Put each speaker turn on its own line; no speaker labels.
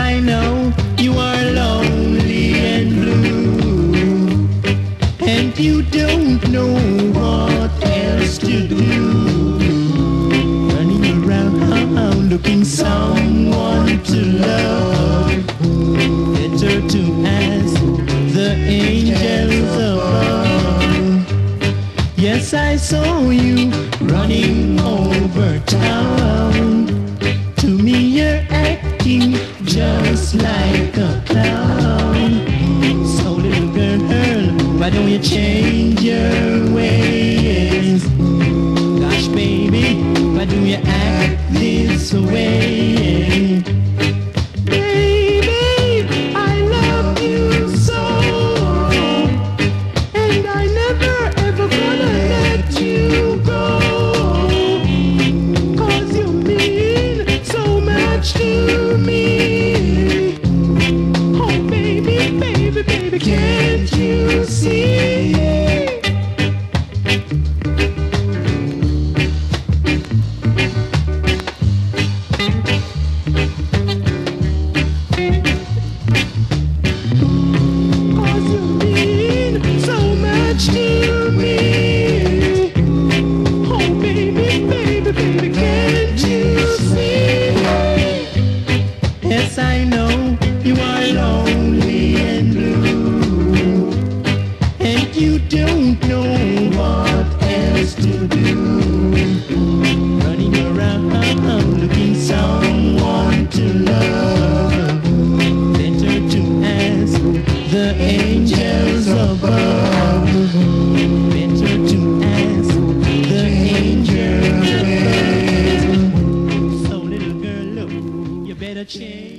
I know you are lonely and blue, and you don't know what else to do. Running around looking someone to love. Better to ask the angels above. Yes, I saw you running over town. To me you're acting just like a clown. So little girl, why don't you change your ways? Gosh baby, why do you act this way? Baby, I love you so, and I never ever gonna let you go. To me, oh baby, baby, baby, can't you see? Cause you mean so much to me. Oh baby, baby, baby, can't you see? Yes, I know you are lonely and blue, and you don't know what else to do. Running around looking someone to love. Better to ask the angels above. Better to ask the angels above. So little girl, look, you better change.